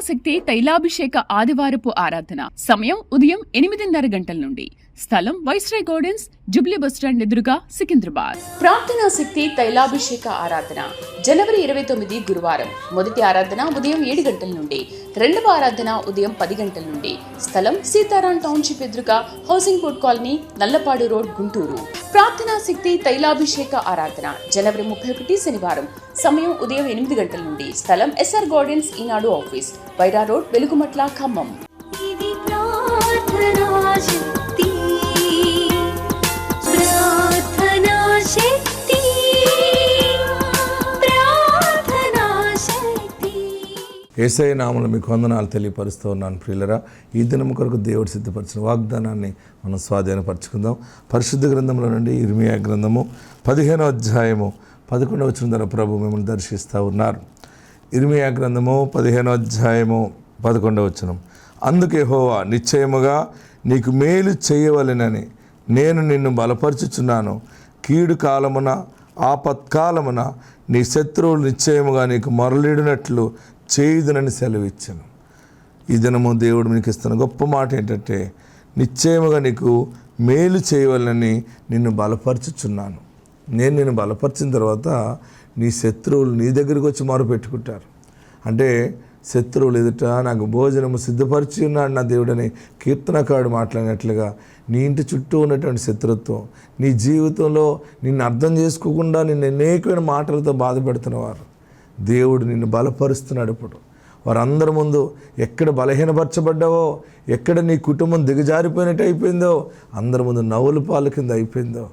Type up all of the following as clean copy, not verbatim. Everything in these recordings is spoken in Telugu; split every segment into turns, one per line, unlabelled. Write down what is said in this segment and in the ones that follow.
శక్తి తైలాభిషేక ఆదివారపు ఆరాధన. సమయం ఉదయం 8:30 గంటల నుండి. స్థలం వైస్రాయ్ గార్డెన్స్, జుబ్లీ బస్టాండ్ ఎదురుగా, సికింద్రాబాద్. ప్రార్థనా శక్తి తైలాభిషేక ఆరాధన జనవరి 29 గురువారం. మొదటి ఆరాధన ఉదయం 7 గంటల నుండి, రెండవ ఆరాధన ఉదయం 10 గంటల నుండి. స్థలం సీతారాం టౌన్షిప్ ఎదురుగా, housing board colony, Nallapadu road, Guntur. ప్రార్థనా శక్తి తైలాభిషేక ఆరాధన జనవరి 31 శనివారం. సమయం ఉదయం 8 గంటల నుండి. స్థలం ఎస్ఆర్ గార్డెన్స్, ఈనాడు ఆఫీస్, వైరా రోడ్, వెలుగుమట్ల, ఖమ్మం.
యేసయ్య నామములో మీకు వందనాలు తెలియపరుస్తూ ఉన్నాను ప్రియులరా. ఈ దినం కొరకు దేవుడు సిద్ధపరిచిన వాగ్దానాన్ని మనం స్వాధీనపరచుకుందాం. పరిశుద్ధ గ్రంథంలో నుండి ఇర్మియా గ్రంథము 15వ అధ్యాయము 11వ వచనం ద్వారా ప్రభు మిమ్మల్ని దర్శిస్తూ ఉన్నారు. ఇర్మియా గ్రంథము 15వ అధ్యాయము 11వ వచనం. అందుకు యెహోవా, నిశ్చయముగా నీకు మేలు చేయవలెనని నేను నిన్ను బలపరచుచున్నాను. కీడు కాలమున, ఆపత్కాలమున నీ శత్రువులు నిశ్చయముగా నీకు మొరలిడినట్లు చేయుదునని సెలవిచ్చాను. ఈ దినము దేవుడు మీకు ఇస్తున్న గొప్ప మాట ఏంటంటే, నిశ్చయముగా నీకు మేలు చేయవలనని నిన్ను బలపరచుచున్నాను. నేను నిన్ను బలపరిచిన తర్వాత నీ శత్రువులు నీ దగ్గరికి వచ్చి మొరపెట్టుకుంటారు. అంటే శత్రువులు ఎదుట నాకు భోజనము సిద్ధపరిచి ఉన్నాడు నా దేవుడని కీర్తనకారుడు మాట్లాడినట్లుగా, నీ ఇంటి చుట్టూ ఉన్నటువంటి శత్రుత్వం, నీ జీవితంలో నిన్ను అర్థం చేసుకోకుండా నిన్ను అనేకమైన మాటలతో బాధపెడుతున్నవారు దేవుడు నిన్ను బలపరుస్తున్నాడు. ఇప్పుడు వారందరి ముందు ఎక్కడ బలహీనపరచబడ్డావో, ఎక్కడ నీ కుటుంబం దిగజారిపోయినట్టు అయిపోయిందో, అందరి ముందు నవ్వుల పాలు కింద అయిపోయిందో,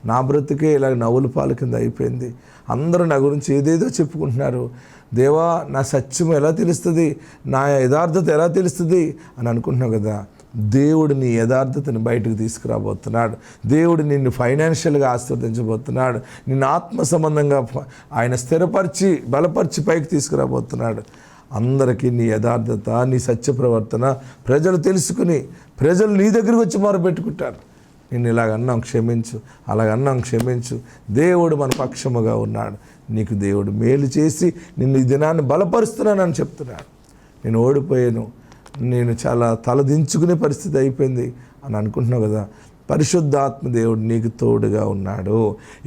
నా బ్రతుకే ఇలాగ నవ్వుల పాలు కింద అయిపోయింది. అందరూ నా గురించి ఏదేదో చెప్పుకుంటున్నారు. దేవా, నా సత్యం ఎలా తెలుస్తుంది, నా యథార్థత ఎలా తెలుస్తుంది అని అనుకుంటున్నావు కదా. దేవుడు నీ యథార్థతని బయటకు తీసుకురాబోతున్నాడు. దేవుడు నిన్ను ఫైనాన్షియల్గా ఆశీర్వదించబోతున్నాడు. నిన్ను ఆత్మ సంబంధంగా ఆయన స్థిరపరిచి బలపరిచి పైకి తీసుకురాబోతున్నాడు. అందరికీ నీ యథార్థత, నీ సత్య ప్రవర్తన ప్రజలు తెలుసుకుని ప్రజలు నీ దగ్గరికి వచ్చి మొరపెట్టుకుంటారు. నిన్ను ఇలాగన్నాం క్షమించు, అలాగన్నాం క్షమించు. దేవుడు మన పక్షముగా ఉన్నాడు. నీకు దేవుడు మేలు చేసి నిన్ను ఈ దినాన్ని బలపరుస్తున్నానని చెప్తున్నాడు. నేను ఓడిపోయాను, నేను చాలా తలదించుకునే పరిస్థితి అయిపోయింది అని అనుకుంటున్నావు కదా. పరిశుద్ధాత్మ దేవుడు నీకు తోడుగా ఉన్నాడు.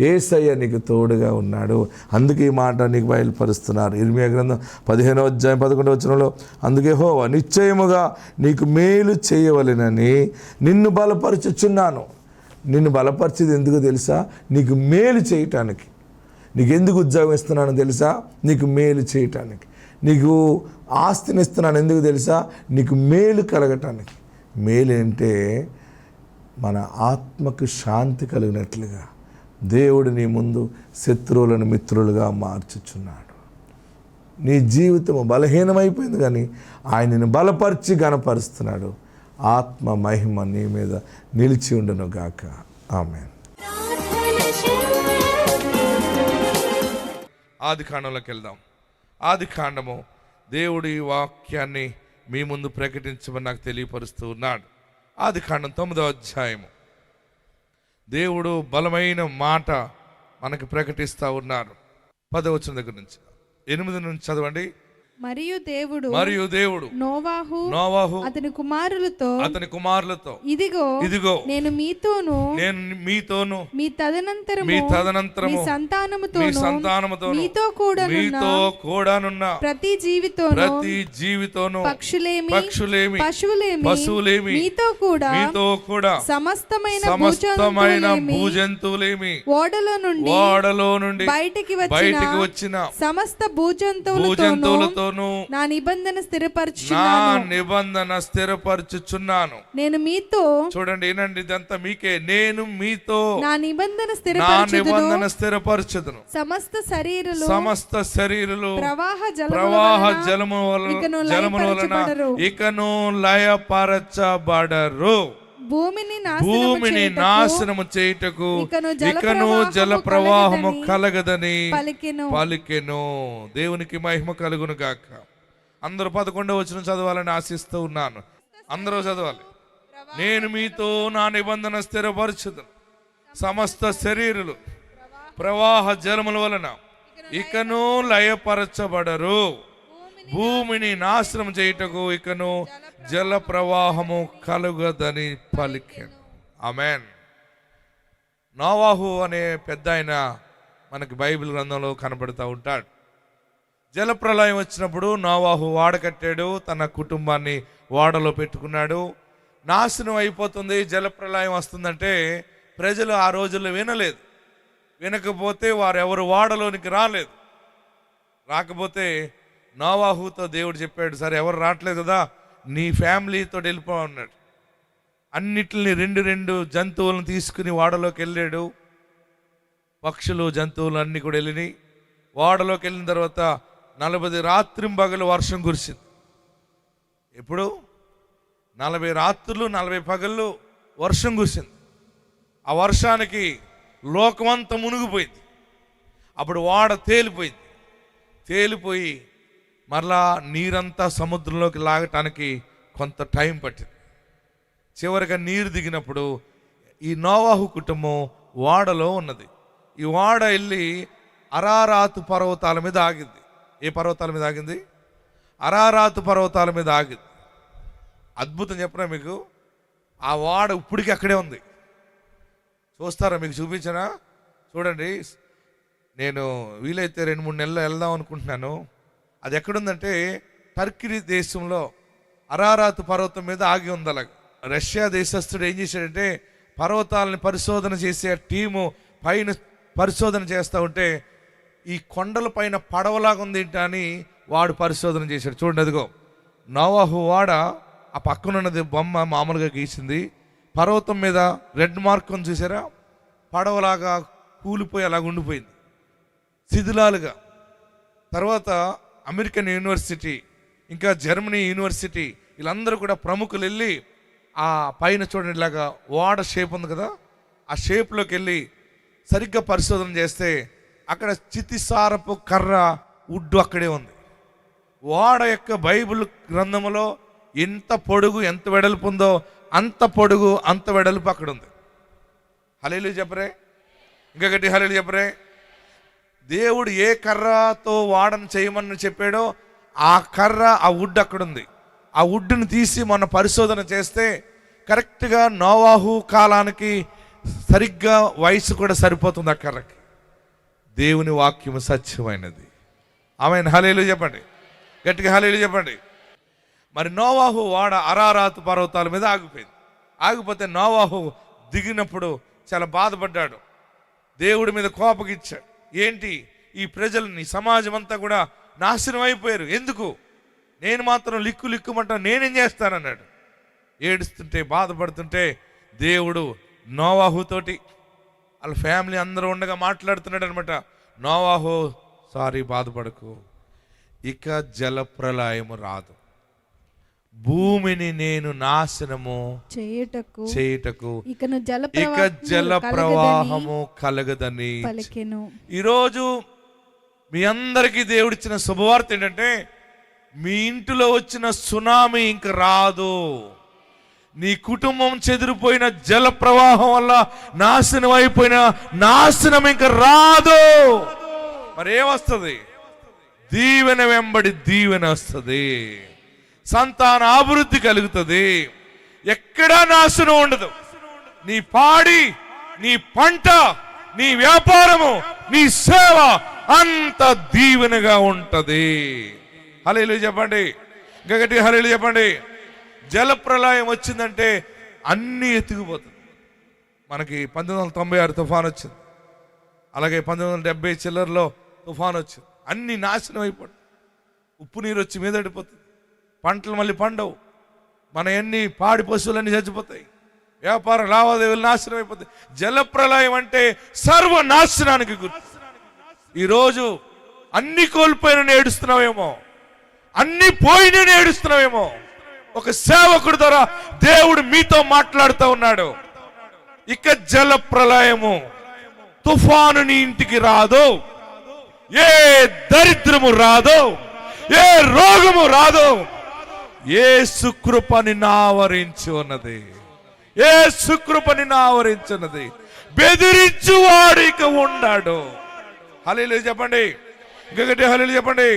యేసయ్య నీకు తోడుగా ఉన్నాడు. అందుకే ఈ మాట నీకు బయలుపరుస్తున్నారు. ఇర్మియా గ్రంథం 15వ అధ్యాయం 11వ వచనంలో, అందుకే యెహోవా, నిశ్చయముగా నీకు మేలు చేయవలెనని నిన్ను బలపరచుచున్నాను. నిన్ను బలపరిచేది ఎందుకు తెలుసా? నీకు మేలు చేయటానికి. నీకు ఎందుకు ఉద్యోగం ఇస్తున్నానో తెలుసా? నీకు మేలు చేయటానికి. నీకు ఆస్తిని ఇస్తున్నాను ఎందుకు తెలుసా? నీకు మేలు కలగటానికి. మేలు అంటే మన ఆత్మకు శాంతి కలిగినట్లుగా దేవుడు నీ ముందు శత్రువులను మిత్రులుగా మార్చుచున్నాడు. నీ జీవితం బలహీనమైపోయింది కానీ ఆయనను బలపరిచి గణపరుస్తున్నాడు. ఆత్మ మహిమ నీ మీద నిలిచి ఉండును గాక. ఆమేన్.
ఆది కాండంలోకి వెళ్దాం. ఆది కాండము దేవుడి వాక్యాన్ని మీ ముందు ప్రకటించమని నాకు తెలియపరుస్తూ ఉన్నాడు. ఆది కాండం 9వ అధ్యాయము దేవుడు బలమైన మాట మనకు ప్రకటిస్తూ ఉన్నారు. 10వ వచనం దగ్గర నుంచి 8 నుంచి చదవండి.
మరియు దేవుడు
నోవాహు
అతని కుమారులతో
ఇదిగో
నేను మీతోను మీ తదనంతరము మీ సంతానముతోను మీతో కూడానున్న ప్రతి జీవితోను పక్షులేమి పశువులేమి మీతో కూడా సమస్తమైన భూజంతువులేమి ఓడలో నుండి బయటికి వచ్చిన సమస్త భూజంతువులతో నా నిబంధన స్థిరపరచుచున్నాను. నేను మీతో, చూడండి ఏనండి, ఇదంతా మీకే. నేను మీతో నా నిబంధన స్థిరపరచుదును. సమస్త శరీరులు ప్రవాహ జలముల వలన ఇకను లయపరచబడరు. భూమిని నాశనము చేయుటకు ఇకను జల ప్రవాహము కలగదని పలికెను. దేవునికి మహిమ కలుగును గాక. అందరూ 11వ వచనం చదవాలని ఆశిస్తూ ఉన్నాను. అందరూ చదవాలి. నేను మీతో నా నిబంధన స్థిరపరచుదును. సమస్త శరీరులు ప్రవాహ జలముల వలన ఇకను లయపరచబడరు.
భూమిని నాశనం చేయుటకు ఇకను జల ప్రవాహము కలుగదని పలికెను. ఆమేన్. నోవాహు అనే పెద్ద ఆయన మనకి బైబిల్ గ్రంథంలో కనబడుతూ ఉంటాడు. జలప్రలయం వచ్చినప్పుడు నోవాహు ఓడ కట్టాడు, తన కుటుంబాన్ని ఓడలో పెట్టుకున్నాడు. నాశనం అయిపోతుంది, జలప్రలయం వస్తుందంటే ప్రజలు ఆ రోజుల్లో వినలేదు. వినకపోతే వారు ఎవరు ఓడలోనికి రాలేదు. రాకపోతే నోవాహుతో దేవుడు చెప్పాడు, సరే ఎవరు రావట్లేదు కదా, నీ ఫ్యామిలీతో వెళ్ళిపో అన్నాడు. అన్నిటిని రెండు జంతువులను తీసుకుని ఓడలోకి వెళ్ళాడు. పక్షులు జంతువులు అన్నీ కూడా వెళ్ళినాయి. ఓడలోకి వెళ్ళిన తర్వాత 40 రాత్రింబగలు వర్షం కురిసింది. ఎప్పుడు 40 రాత్రులు 40 పగళ్ళు వర్షం కురిసింది. ఆ వర్షానికి లోకమంతా మునిగిపోయింది. అప్పుడు ఓడ తేలిపోయి మరలా నీరంతా సముద్రంలోకి లాగటానికి కొంత టైం పట్టింది. చివరిగా నీరు దిగినప్పుడు ఈ నోవాహు కుటుంబం ఓడలో ఉన్నది. ఈ ఓడ వెళ్ళి అరారాతు పర్వతాల మీద ఆగింది. ఏ పర్వతాల మీద ఆగింది? అరారాతు పర్వతాల మీద ఆగింది. అద్భుతం చెప్పనా మీకు, ఆ ఓడ ఇప్పటికీ అక్కడే ఉంది. చూస్తారా? మీకు చూపించనా? చూడండి, నేను వీలైతే 2-3 నెలలు వెళ్దాం అనుకుంటున్నాను. అది ఎక్కడుందంటే టర్కీ దేశంలో అరారాతు పర్వతం మీద ఆగి ఉంది. అలాగ రష్యా దేశస్థుడు ఏం చేశాడంటే పర్వతాలని పరిశోధన చేసే టీము పైన పరిశోధన చేస్తూ ఉంటే ఈ కొండల పైన పడవలాగా ఉంది అని వాడు పరిశోధన చేశాడు. చూడండి, అదిగో నోవాహు వాడ ఆ పక్కనున్నది బొమ్మ మామూలుగా గీసింది. పర్వతం మీద రెడ్ మార్క్ అని చూసారా? పడవలాగా కూలిపోయి అలాగ ఉండిపోయింది శిథిలాలుగా. తర్వాత అమెరికన్ యూనివర్సిటీ, ఇంకా జర్మనీ యూనివర్సిటీ, వీళ్ళందరూ కూడా ప్రముఖులు వెళ్ళి ఆ పైన చూడండి ఇలాగా ఓడ షేప్ ఉంది కదా, ఆ షేప్లోకి వెళ్ళి సరిగ్గా పరిశోధన చేస్తే అక్కడ చితిసారపు కర్ర వుడ్డు అక్కడే ఉంది. ఓడ యొక్క బైబిల్ గ్రంథంలో ఎంత పొడుగు ఎంత వెడల్పు ఉందో అంత పొడుగు అంత వెడల్పు అక్కడ ఉంది. హల్లెలూయా చెప్పరే? ఇంకా గట్టి హల్లెలూయా చెప్పరే? దేవుడు ఏ కర్రతో ఓడను చేయమని చెప్పాడో ఆ కర్ర, ఆ వుడ్ అక్కడ ఉంది. ఆ వుడ్డును తీసి మొన్న పరిశోధన చేస్తే కరెక్ట్గా నోవాహు కాలానికి సరిగ్గా వయసు కూడా సరిపోతుంది ఆ కర్రకి. దేవుని వాక్యము సత్యమైనది. ఆమేన్. హల్లెలూయా చెప్పండి, గట్టిగా హల్లెలూయా చెప్పండి. మరి నోవాహు ఓడ అరారాతు పర్వతాల మీద ఆగిపోయింది. ఆగిపోతే నోవాహు దిగినప్పుడు చాలా బాధపడ్డాడు. దేవుడి మీద కోపగిచ్చాడు. ఏంటి, ఈ ప్రజలని సమాజం అంతా కూడా నాశనం అయిపోయారు, ఎందుకు నేను మాత్రం లిక్కుమంటా నేనేం చేస్తానన్నాడు. ఏడుస్తుంటే బాధపడుతుంటే దేవుడు నోవాహుతోటి వాళ్ళ ఫ్యామిలీ అందరూ ఉండగా మాట్లాడుతున్నాడు అనమాట. నోవాహు, సారీ, బాధపడకు, ఇక జలప్రలయము రాదు, భూమిని నేను నాశనము చేయుటకు ఇక జల ప్రవాహము కలగదని పలికెను. ఈరోజు మీ అందరికీ దేవుడిచ్చిన శుభవార్త ఏంటంటే మీ ఇంటిలో వచ్చిన సునామీ ఇంక రాదు. నీ కుటుంబం చెదిరిపోయిన జల ప్రవాహం వల్ల నాశనం అయిపోయిన నాశనం ఇంక రాదు. మరి ఏమొస్తుంది? దీవెన వెంబడి దీవెన వస్తుంది, సంతాన అభివృద్ధి కలుగుతుంది, ఎక్కడా నాశనం ఉండదు. నీ పాడి, నీ పంట, నీ వ్యాపారము, నీ సేవ అంత దీవెనగా ఉంటది. హల్లెలూయా చెప్పండి, గట్టిగా హల్లెలూయా చెప్పండి. జలప్రలయం వచ్చిందంటే అన్నీ ఎత్తుకుపోతుంది. మనకి 1996 తుఫాన్ వచ్చింది, అలాగే 1970 చిల్లరలో తుఫాన్ వచ్చింది. అన్ని నాశనం అయిపోతుంది. ఉప్పు నీరు వచ్చి మీద పడిపోతుంది, పంటలు మళ్ళీ పండవు, మన ఎన్ని పాడి పశువులన్నీ చచ్చిపోతాయి, వ్యాపార లావాదేవీలు నాశనం అయిపోతాయి. జలప్రలయం అంటే సర్వనాశనానికి గుర్తు. ఈరోజు అన్ని కోల్పోయిన ఏడుస్తున్నావేమో, అన్ని పోయిన ఏడుస్తున్నావేమో. ఒక సేవకుడి ద్వారా దేవుడు మీతో మాట్లాడుతూ ఉన్నాడు. ఇక జలప్రలయము, తుఫాను నీ ఇంటికి రాదు, ఏ దరిద్రము రాదు, ఏ రోగము రాదు. యేసు కృప నిన్ను ఆవరించి ఉన్నది, యేసు కృప నిన్ను ఆవరించి ఉన్నది. బెదిరించువాడు ఇక ఉన్నాడు. హల్లెలూయా చెప్పండి, ఇంకొకటి హల్లెలూయా చెప్పండి.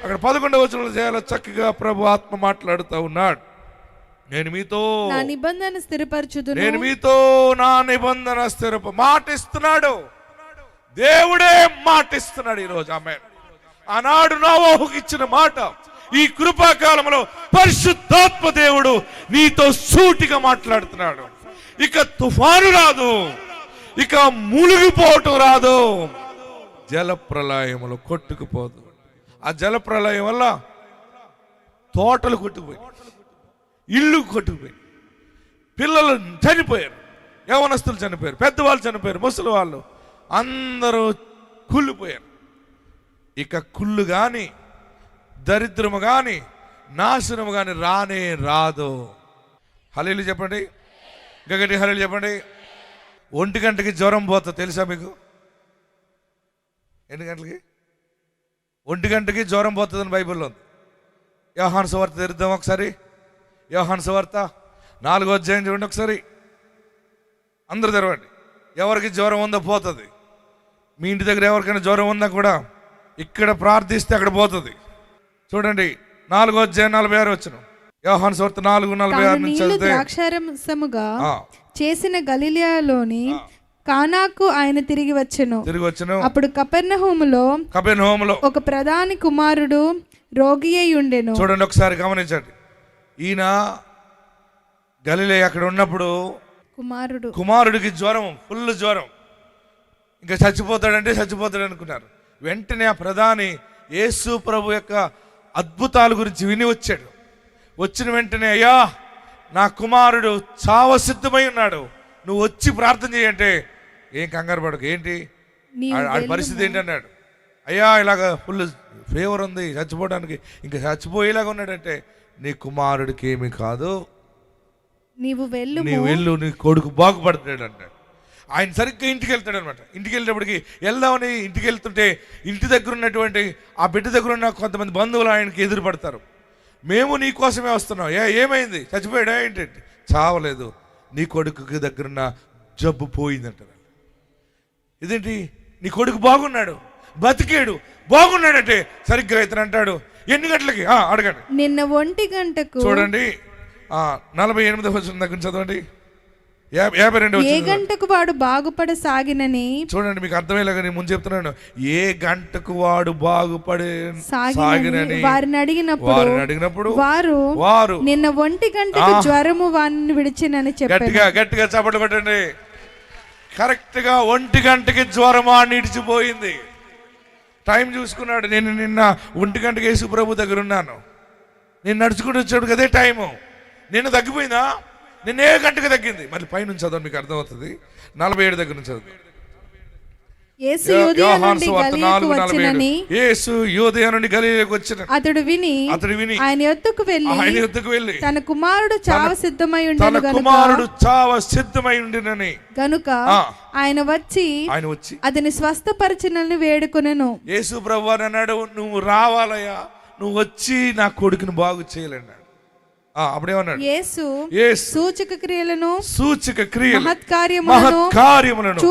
అక్కడ 11వ వచనంలో చాలా చక్కగా ప్రభు ఆత్మ మాట్లాడుతూ ఉన్నాడు. నేను మీతో
నా నిబంధన స్థిరపరచుదును.
నేను మీతో నా నిబంధన మాట ఇస్తున్నాడు. దేవుడే మాట ఇస్తున్నాడు ఈరోజు. ఆమేన్. ఆనాడు నోవహుకు ఇచ్చిన మాట ఈ కృపాకాలంలో పరిశుద్ధాత్మ దేవుడు నీతో సూటిగా మాట్లాడుతున్నాడు. ఇక తుఫాను రాదు, ఇక మునిగిపోవటం రాదు, జల ప్రళయములో కొట్టుకుపోదు. ఆ జల ప్రళయం వల్ల తోటలు కొట్టుకుపోయి, ఇల్లు కొట్టుకుపోయి, పిల్లలు చనిపోయారు, యవనస్తులు చనిపోయారు, పెద్దవాళ్ళు చనిపోయారు, ముసలి వాళ్ళు అందరూ కుళ్ళిపోయారు. ఇక కుళ్ళు కానీ దరిద్రము కానీ నాశనము కానీ రానే రాదు. హల్లెలూయా చెప్పండి, గగటి హల్లెలూయా చెప్పండి. 1 గంటకి జ్వరం పోతుంది తెలుసా మీకు? ఎన్ని గంటలకి? 1 గంటకి జ్వరం పోతుందని బైబిల్లో ఉంది. యోహాను సువార్త తెరుద్దాం ఒకసారి. యోహాను సువార్త 4వ అధ్యాయం చూడండి ఒకసారి. అందరూ తెరవండి. ఎవరికి జ్వరం ఉందో పోతుంది. మీ ఇంటి దగ్గర ఎవరికైనా జ్వరం ఉందా కూడా ఇక్కడ ప్రార్థిస్తే అక్కడ పోతుంది. చూడండి 4వ అధ్యాయం 46 వచనం. యోహాను సువార్త 4:46 నుంచి చదివితే,
ద్రాక్షారసముగా చేసిన గలిలయలోని కానాకు ఆయన తిరిగి వచ్చెను. అప్పుడు కపెర్నహూములో ఒక ప్రధాని కుమారుడు రోగి అయి ఉండెను.
చూడండి ఒకసారి గమనించండి. ఈయన గలిలయ అక్కడ ఉన్నప్పుడు కుమారుడికి జ్వరం, ఫుల్ జ్వరం, ఇంకా చచ్చిపోతాడు అనుకున్నారు. వెంటనే ఆ ప్రధాని యేసు ప్రభు యొక్క అద్భుతాల గురించి విని వచ్చాడు. వచ్చిన వెంటనే, అయ్యా నా కుమారుడు చావ సిద్ధమై ఉన్నాడు, నువ్వు వచ్చి ప్రార్థన చేయంటే, ఏం కంగారు పడకు, ఏంటి ఆ పరిస్థితి ఏంటి అన్నాడు. అయ్యా ఇలాగ ఫుల్ ఫీవర్ ఉంది, చచ్చిపోవడానికి, ఇంకా చచ్చిపోయేలాగా ఉన్నాడంటే, నీ కుమారుడికి ఏమీ కాదు, నీవు వెళ్ళు, నీ కొడుకు బాగుపడుతున్నాడు అంటాడు. ఆయన సరిగ్గా ఇంటికి వెళ్తాడు అనమాట. ఇంటికి వెళ్ళేటప్పటికి వెళ్దామని ఇంటికి వెళ్తుంటే ఇంటి దగ్గర ఉన్నటువంటి ఆ బిడ్డ దగ్గర ఉన్న కొంతమంది బంధువులు ఆయనకి ఎదురుపడతారు. మేము నీ కోసమే వస్తున్నాం, ఏమైంది, చచ్చిపోయాడా ఏంటంటే, చావలేదు, నీ కొడుకుకి దగ్గరున్న జబ్బు పోయిందంటారు. ఇదేంటి, నీ కొడుకు బాగున్నాడు, బతికేడు, బాగున్నాడంటే సరిగ్గా ఇతను అంటాడు, ఎన్ని గంటలకి అడగండి,
నిన్న 1 గంటకు.
చూడండి 48వ వచనం దగ్గర చదవండి. 52
ఏ గంటకు వాడు బాగుపడసాగినని.
చూడండి మీకు అర్థమయ్యేలాగా నేను ముందు చెప్తున్నాను. ఏ గంటకు వాడు బాగుపడే సాగినని
వారిని అడిగినప్పుడు వారు నిన్న 1 గంటకు జ్వరము వారిని విడిచినని చెప్పారు.
గట్టిగా చప్పట్లు కొట్టండి. కరెక్ట్ గా 1 గంటకి జ్వరమా నిడిచిపోయింది. టైం చూసుకున్నాడు. నేను నిన్న 1 గంటకి యేసు ప్రభు దగ్గర ఉన్నాను, నేను నడుచుకుంటూ వచ్చాడు కదే టైము, నిన్న తగ్గిపోయిందా, నిన్న ఏ గంటకి తగ్గింది. మళ్ళీ పైనుంచి చదవండి, మీకు అర్థమవుతుంది. 47 దగ్గర నుంచి చదువు.
యేసు యూదయ నుండి గలిలయకు వచ్చిన అతడు విని ఆయన యొద్దకు వెళ్ళి తన కుమారుడు చావ సిద్ధమై ఉండినని గనుక ఆయన వచ్చి అతని స్వస్థపరచనని వేడుకొనెను.
యేసు ప్రభువు అన్నాడు, నువ్వు రావాలయ్యా, నువ్వు వచ్చి నా కొడుకుని బాగు చేయలేన్నాడు. అప్పుడేమన్నాడు,
యేసు సూచక క్రియలను
మహత్కార్యములను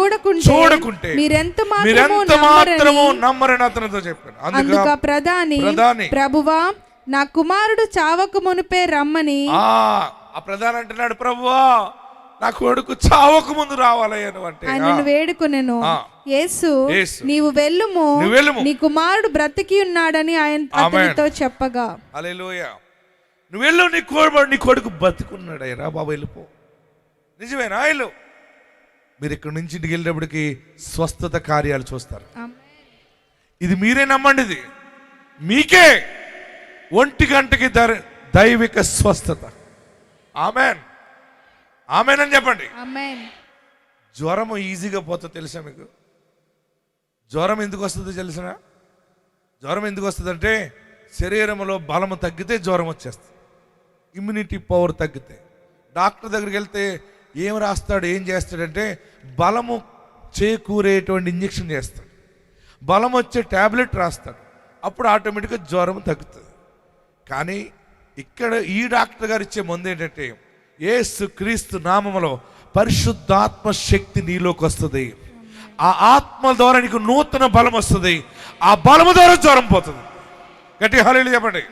చూడకుంటే మీరెంత మాత్రము నమ్మరని అతనితో చెప్పాను.
అందుకు ప్రధాని ప్రభువా నా కుమారుడు చావక మునిపే రమ్మని.
ఆ ప్రధాని అంటున్నాడు, ప్రభువా నా కొడుకు చావక ముందు రావాలయ్యాను అంటే
ఆయనను వేడుకొనెను. యేసు నీవు వెళ్ళుము, నీ కుమారుడు బ్రతికి ఉన్నాడని ఆయన అతనితో చెప్పగా.
హల్లెలూయా. నువ్వు వెళ్ళు, నీ కొడుకు బతుకున్నాడు, అయ్యా బాబు వెళ్ళిపో. నిజమేనా? వెళ్ళు. మీరు ఇక్కడి నుంచి ఇంటికి వెళ్ళేటప్పటికి స్వస్థత కార్యాలు చూస్తారు. ఇది మీరే నమ్మండి, ఇది మీకే 1 గంటకి దైవిక స్వస్థత. ఆమెన్, ఆమెన్ అని చెప్పండి. జ్వరం ఈజీగా పోతుంది తెలుసా మీకు? జ్వరం ఎందుకు వస్తుందో తెలిసినా? జ్వరం ఎందుకు వస్తుంది అంటే శరీరంలో బలము తగ్గితే జ్వరం వచ్చేస్తుంది, ఇమ్యూనిటీ పవర్ తగ్గితే. డాక్టర్ దగ్గరికి వెళ్తే ఏం రాస్తాడు, ఏం చేస్తాడంటే బలము చేకూరేటువంటి ఇంజెక్షన్ చేస్తాడు, బలం వచ్చే ట్యాబ్లెట్ రాస్తాడు, అప్పుడు ఆటోమేటిక్గా జ్వరం తగ్గుతుంది. కానీ ఇక్కడ ఈ డాక్టర్ గారు ఇచ్చే మందు ఏంటంటే, యేసు క్రీస్తు నామములో పరిశుద్ధాత్మ శక్తి నీలోకి వస్తుంది, ఆ ఆత్మ ద్వారా నీకు నూతన బలం వస్తుంది, ఆ బలము ద్వారా జ్వరం పోతుంది. గట్టిగా హల్లెలూయా చెప్పండి.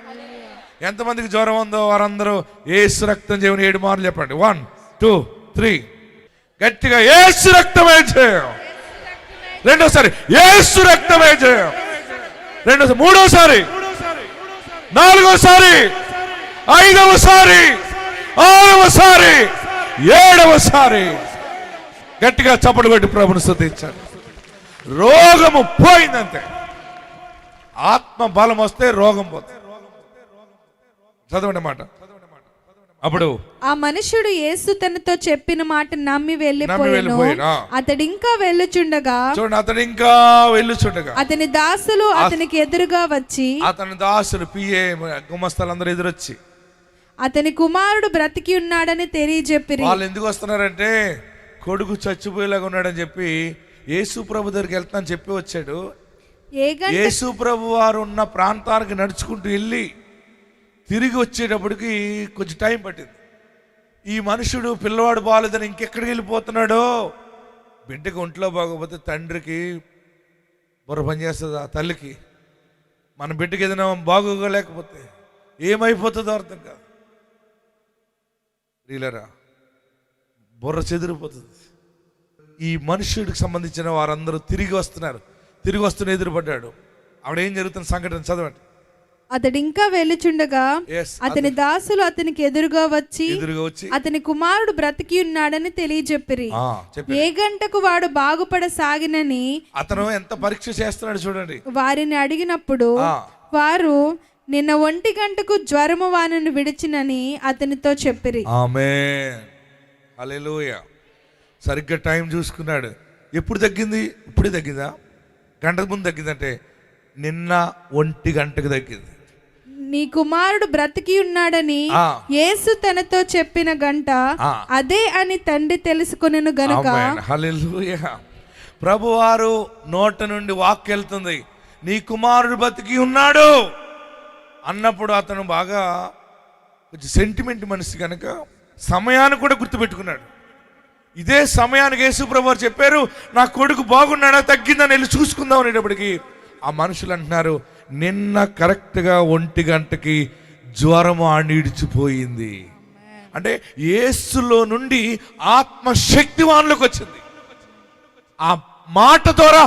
ఎంతమందికి జ్వరం ఉందో వారందరూ యేసు రక్తం చేయమని 7 మార్లు చెప్పండి. 1 2 3 గట్టిగా యేసు రక్తమే జయం. రెండోసారి యేసు రక్తమే జయం. రెండోసారి, మూడోసారి, నాలుగోసారి, ఐదవసారి, ఆరవసారి, ఏడవసారి గట్టిగా చప్పట్లు కొట్టి ప్రభుని స్తుతించండి. రోగము పోయిందంతే. ఆత్మ బలం వస్తే రోగం పోతుంది. చదవండి మాట. అప్పుడు
ఆ మనుషుడు యేసు తనతో చెప్పిన మాట నమ్మి వెళ్ళిపోయాను. అతడు ఇంకా వెళ్ళుచుండగా,
చూడండి, అతడు ఇంకా వెళ్ళుచుండగా
అతని దాసులు అతనికి ఎదురుగా వచ్చి,
అతని దాసులు పిఏ గుమస్తలందరూ ఎదురొచ్చి
అతని కుమారుడు బ్రతికి ఉన్నాడని తెలియజెప్పిరి.
వాళ్ళు ఎందుకు వస్తున్నారంటే కొడుకు చచ్చిపోయేలాగా ఉన్నాడని చెప్పి యేసు ప్రభు దగ్గరికి వెళ్తానని చెప్పి వచ్చాడు. యేసు ప్రభు వారు ఉన్న ప్రాంతానికి నడుచుకుంటూ వెళ్ళి తిరిగి వచ్చేటప్పటికి కొంచెం టైం పట్టింది. ఈ మనుషుడు పిల్లవాడు బాగాలేదని ఇంకెక్కడికి వెళ్ళిపోతున్నాడో, బిడ్డకి ఒంట్లో బాగోకపోతే తండ్రికి బుర్ర పనిచేస్తుంది, ఆ తల్లికి మన బిడ్డకి ఏదైనా బాగోలేకపోతే ఏమైపోతుందో అర్థం కాదు. రీలరా బుర్ర చెదిరిపోతుంది. ఈ మనుషుడికి సంబంధించిన వారందరూ తిరిగి వస్తున్నారు. తిరిగి వస్తున్న ఎదురుపడ్డాడు. ఆవిడ ఏం జరుగుతున్న సంఘటన చదవండి.
అతడు ఇంకా వెళ్ళుచుండగా అతని దాసులు అతనికి ఎదురుగా వచ్చి అతని కుమారుడు బ్రతికి ఉన్నాడని తెలియజెప్పిరి. ఏ గంటకు వాడు బాగుపడసాగినని
అతను ఎంత పరీక్ష చేస్తున్నాడు చూడండి.
వారిని అడిగినప్పుడు వారు నిన్న 1 గంటకు జ్వరము వానిని విడిచినని అతనితో చెప్పిరి.
ఆమేన్, హల్లెలూయా. సరిగ్గా టైం చూసుకున్నాడు. ఎప్పుడు తగ్గింది? ఇప్పుడే తగ్గిందా? గంటకు ముందు తగ్గిందంటే నిన్న 1 గంటకు తగ్గింది.
నీ కుమారుడు బ్రతికి ఉన్నాడని యేసు తనతో చెప్పిన గంట అదే అని తండ్రి తెలుసుకొనెను గనుక.
హల్లెలూయా. ప్రభువారు నోట నుండి వాక్కు వెళ్తుంది, నీ కుమారుడు బ్రతికి ఉన్నాడు అన్నప్పుడు అతను బాగా కొంచెం సెంటిమెంట్ మనిషి కనుక సమయాన్ని కూడా గుర్తుపెట్టుకున్నాడు. ఇదే సమయానికి యేసు ప్రభు వారు చెప్పారు, నా కొడుకు బాగున్నాడా తగ్గిందని వెళ్ళి చూసుకుందాం అనేటప్పటికి ఆ మనుషులు అంటున్నారు, నిన్న కరెక్ట్గా 1 గంటకి జ్వరం ఆడిచిపోయింది. అంటే యేసులో నుండి ఆత్మశక్తి వానిలోకి వచ్చింది. ఆ మాట ద్వారా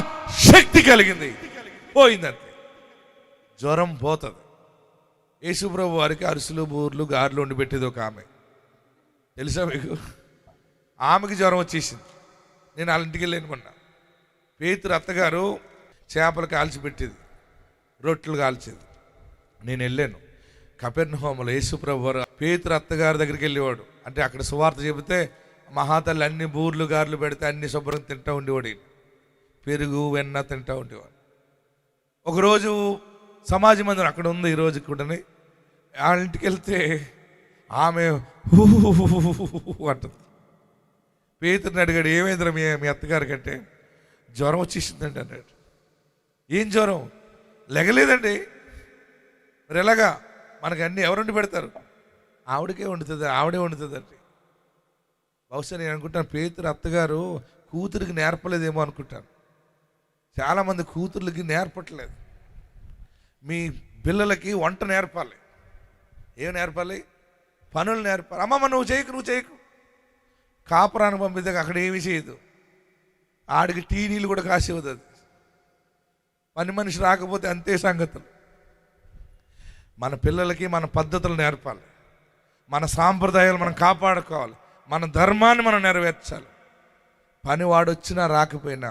శక్తి కలిగింది, పోయిందంతే. జ్వరం పోతుంది. యేసు ప్రభు వారికి అరుసులు, బూర్లు, గారెలు వండి పెట్టేది ఒక ఆమె, తెలుసా మీకు? ఆమెకి జ్వరం వచ్చేసింది. నేను వాళ్ళ ఇంటికి వెళ్ళాను మొన్న. పేతురు అత్తగారు చేపలు కాల్చి పెట్టేది, రొట్టెలు కాల్చేది. నేను వెళ్ళాను. కపెర్నహూములో యేసు ప్రభు వారు పేతురు అత్తగారి దగ్గరికి వెళ్ళేవాడు. అంటే అక్కడ సువార్త చెబితే మహాతల్లి అన్ని బూర్లు, గారెలు పెడితే అన్ని శుభ్రం తింటూ ఉండేవాడు. పెరుగు, వెన్న తింటూ ఉండేవాడు. ఒకరోజు సమాజ మందిరం అక్కడ ఉంది, ఈరోజు కూడా. వాళ్ళ ఇంటికి వెళ్తే ఆమె అంటుంది. పేతురుని అడిగాడు, ఏమైందిరా మీ అత్తగారి కంటే? జ్వరం వచ్చేసిందండి అన్నాడు. ఏం జ్వరం? లెగలేదండి. మరి ఎలాగా? మనకు అన్నీ ఎవరు వండి పెడతారు? ఆవిడకే వండుతుంది, ఆవిడే వండుతుందండి. బహుశా నేను అనుకుంటాను పేతురు అత్తగారు కూతురికి నేర్పలేదేమో అనుకుంటాను. చాలామంది కూతుర్లకి నేర్పట్లేదు. మీ పిల్లలకి వంట నేర్పాలి. ఏం నేర్పాలి? పనులు నేర్పాలి. అమ్మమ్మ నువ్వు చేయకు. కాపురాన్ని పంపితే అక్కడ ఏమీ చేయదు. ఆడికి టీ నీళ్ళు కూడా కాసేవద్దు. అది పని మనిషి రాకపోతే అంతే సంగతులు. మన పిల్లలకి మన పద్ధతులు నేర్పాలి. మన సాంప్రదాయాలు మనం కాపాడుకోవాలి. మన ధర్మాన్ని మనం నెరవేర్చాలి. పని వాడు వచ్చినా రాకపోయినా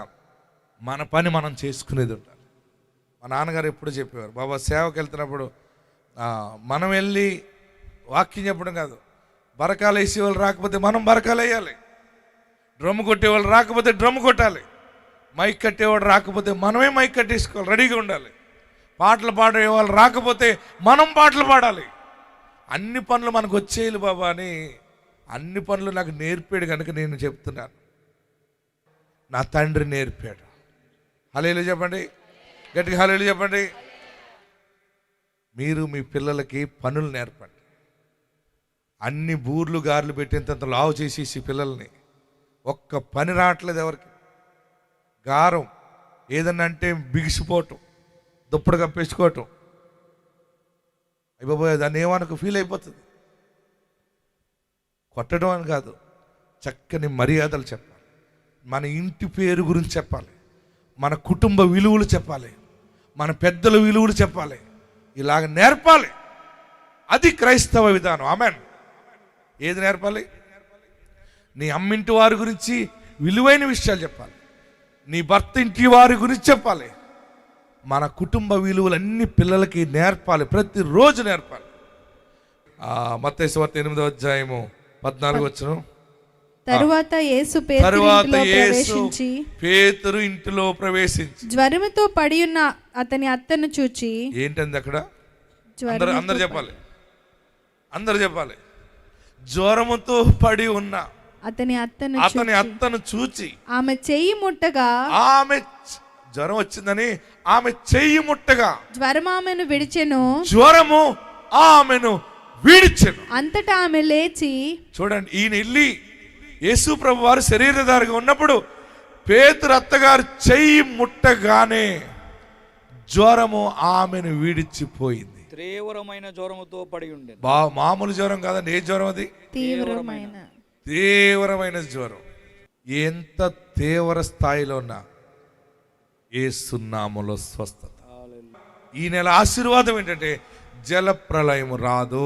మన పని మనం చేసుకునేది ఉండాలి. మా నాన్నగారు ఎప్పుడు చెప్పేవారు, బాబా సేవకు వెళ్తున్నప్పుడు మనం వెళ్ళి వాక్యం చెప్పడం కాదు, బరకాలు వేసేవాళ్ళు రాకపోతే మనం బరకాలు వేయాలి. డ్రమ్ము కొట్టేవాళ్ళు రాకపోతే డ్రమ్ము కొట్టాలి. మైక్ కట్టేవాడు రాకపోతే మనమే మైక్ కట్టేసుకోవాలి, రెడీగా ఉండాలి. పాటలు పాడేవాళ్ళు రాకపోతే మనం పాటలు పాడాలి. అన్ని పనులు మనకు వచ్చేయాలి బాబా అని అన్ని పనులు నాకు నేర్పాడు కనుక నేను చెప్తున్నాను. నా తండ్రి నేర్పాడు. హల్లెలూయా చెప్పండి, గట్టిగా హల్లెలూయా చెప్పండి. మీరు మీ పిల్లలకి పనులు నేర్పండి. అన్ని బూర్లు గారెలు పెట్టేంత లావు చేసేసి పిల్లల్ని ఒక్క పని రావట్లేదు ఎవరికి. గారం ఏదన్నా అంటే బిగిసిపోవటం, దుప్పటి కప్పేసుకోవటం, అయిపోయి దాన్ని ఏమనుకు ఫీల్ అయిపోతుంది. కొట్టడం అని కాదు, చక్కని మర్యాదలు చెప్పాలి, మన ఇంటి పేరు గురించి చెప్పాలి, మన కుటుంబ విలువలు చెప్పాలి, మన పెద్దల విలువలు చెప్పాలి, ఇలాగ నేర్పాలి. అది క్రైస్తవ విధానం. ఆమెన్. ఏది నేర్పాలి? నీ అమ్మింటి వారి గురించి విలువైన విషయాలు చెప్పాలి, నీ భర్త ఇంటి వారి గురించి చెప్పాలి. మన కుటుంబ విలువలన్నీ పిల్లలకి నేర్పాలి, ప్రతిరోజు నేర్పాలి. మత్తయి సువార్త 8వ అధ్యాయము 14 వచనం.
తరువాత యేసు
పేతురు ఇంటిలో ప్రవేశించి
జ్వరముతో పడి ఉన్న అతని అత్తను చూచి.
ఏంటంది అక్కడ? అందరు చెప్పాలి, అందరు చెప్పాలి. జ్వరముతో పడి ఉన్న అతని అత్తను చూచి
ఆమె చెయ్యి ముట్టగా,
ఆమె జ్వరం వచ్చిందని ఆమె చెయ్యి ముట్టగా
జ్వరం ఆమెను విడిచెను,
జ్వరము ఆమెను విడిచెను.
అంతటా ఆమె లేచి.
చూడండి, ఈయన ఇల్లి యేసు ప్రభు వారు శరీరధారిగా ఉన్నప్పుడు పేతురు అత్తగారు చెయ్యి ముట్టగానే జ్వరము ఆమెను విడిచిపోయింది.
తీవ్రమైన జ్వరముతో పడి ఉండే.
మామూలు జ్వరం కాదండి. ఏ జ్వరం అది? తీవ్రమైన జ్వరం. ఎంత తీవ్ర స్థాయిలో ఉన్నా యేసు నామములో స్వస్థత. ఈ నెల ఆశీర్వాదం ఏంటంటే జల ప్రళయము రాదు,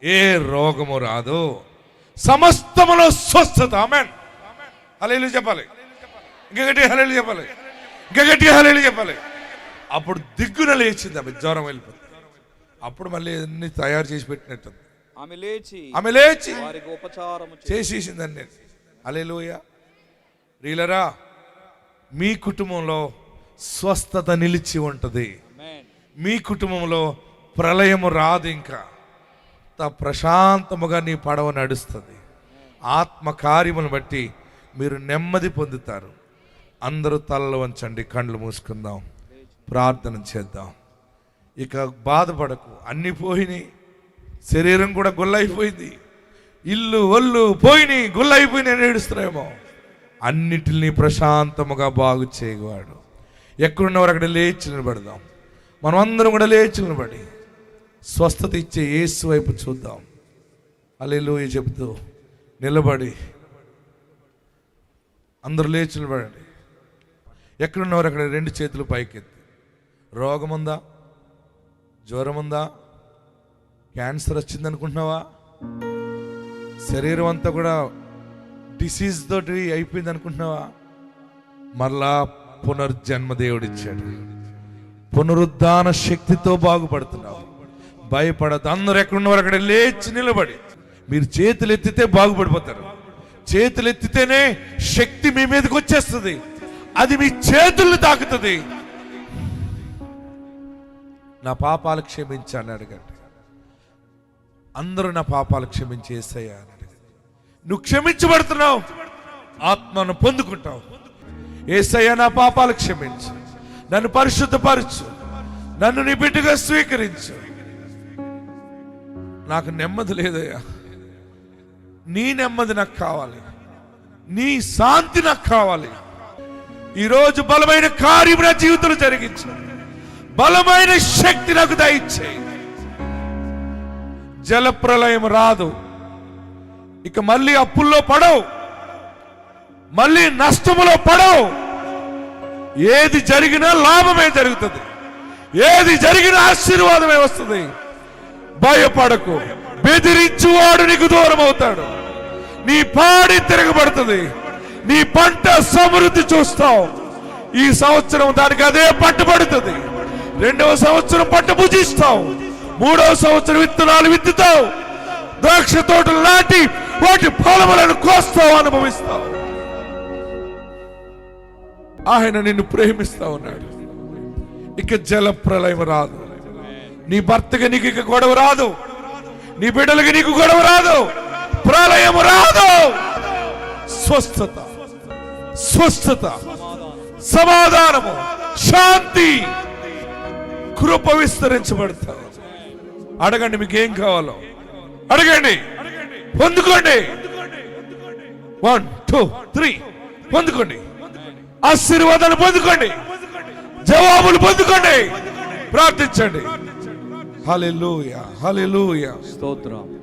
ఏ రోగము రాదు, సమస్తములో స్వస్థత. ఆమేన్. హల్లెలూయా చెప్పాలి, ఇంకా గట్టిగా హల్లెలూయా చెప్పాలి, ఇంకా గట్టిగా హల్లెలూయా చెప్పాలి. అప్పుడు దిగ్గున లేచింది ఆమె, జ్వరం వెళ్ళిపోతుంది. అప్పుడు మళ్ళీ అన్ని తయారు చేసి పెట్టినట్టుంది. ఆమె లేచి
వారికి ఉపచారము
చేసేసిందండి. హల్లెలూయా. ప్రియులారా, మీ కుటుంబంలో స్వస్థత నిలిచి ఉంటుంది. మీ కుటుంబంలో ప్రళయము రాదు. ఇంకా ప్రశాంతముగా నీ పడవ నడుస్తుంది. ఆత్మ కార్యములను బట్టి మీరు నెమ్మది పొందుతారు. అందరూ తలలు వంచండి, కళ్ళు మూసుకుందాం, ప్రార్థన చేద్దాం. ఇక బాధపడకు, అన్ని పోయినాయి, శరీరం కూడా గుల్లైపోయింది, ఇల్లు ఒళ్ళు పోయినాయి, గుల్లైపోయినాయి ఏడుస్తున్నాయేమో. అన్నిటిని ప్రశాంతముగా బాగు చేయవాడు. ఎక్కడున్నవారు అక్కడ లేచి నిలబడదాం. మనం అందరం కూడా లేచి నిలబడి స్వస్థత ఇచ్చే యేసు వైపు చూద్దాం. హల్లెలూయా చెబుతూ నిలబడి అందరూ లేచి నిలబడండి. ఎక్కడున్నవారు అక్కడ 2 చేతులు పైకెత్తి. రోగం ఉందా? జ్వరం ఉందా? క్యాన్సర్ వచ్చింది అనుకుంటున్నావా? శరీరం అంతా కూడా డిసీజ్ తోటి అయిపోయింది అనుకుంటున్నావా? మరలా పునర్జన్మ దేవుడిచ్చాడు. పునరుద్ధాన శక్తితో బాగుపడుతున్నావు. భయపడద్దు. అందరూ ఎక్కడున్నవారు అక్కడ లేచి నిలబడి మీరు చేతులు ఎత్తితే బాగుపడిపోతారు. చేతులు ఎత్తితేనే శక్తి మీ మీదకి వచ్చేస్తుంది. అది మీ చేతుల్ని తాకుతుంది. నా పాపాలు క్షమించాలని అడగండి. అందరూ నా పాపాలు క్షమించి యేసయ్యా అని అడగండి. నువ్వు క్షమించబడుతున్నావు, ఆత్మను పొందుకుంటావు. యేసయ్యా నా పాపాలు క్షమించు, నన్ను పరిశుద్ధపరచు, నన్ను నీ బిడ్డగా స్వీకరించు. నాకు నెమ్మది లేదయ్యా, నీ నెమ్మది నాకు కావాలి, నీ శాంతి నాకు కావాలి. ఈరోజు బలమైన కార్యం నా జీవితంలో జరిగించు, బలమైన శక్తి నాకు దయచేయి. జల ప్రళయం రాదు. ఇక మళ్ళీ అప్పుల్లో పడవు, మళ్ళీ నష్టములో పడవు. ఏది జరిగినా లాభమే జరుగుతుంది, ఏది జరిగినా ఆశీర్వాదమే వస్తుంది. భయపడకు. బెదిరించువాడు నీకు దూరం అవుతాడు. నీ పాడి తిరగబడుతుంది. నీ పంట సమృద్ధి చూస్తావు. ఈ సంవత్సరం దానికి అదే పట్టుబడుతుంది. 2వ సంవత్సరం పంట భుజిస్తావు. 3వ సంవత్సరం విత్తనాలు విత్తుతావు. ద్రాక్ష తోటలు నాటి వాటి ఫలములను కోస్తావు, అనుభవిస్తావు. ఆయన నిన్ను ప్రేమిస్తా ఉన్నాడు. ఇక జల ప్రళయం రాదు. నీ భర్తకి నీకు ఇక గొడవ రాదు. నీ బిడ్డలకి నీకు గొడవ రాదు. ప్రళయం రాదు. స్వస్థత, స్వస్థత, సమాధానము, శాంతి, కృప విస్తరించబడతాయి. అడగండి, మీకు ఏం కావాలో అడగండి, పొందుకోండి. 1 2 3 పొందుకోండి. ఆశీర్వాదాలు పొందుకోండి, జవాబులు పొందుకోండి. ప్రార్థించండి. హల్లెలూయా, హల్లెలూయా.
స్తోత్రం.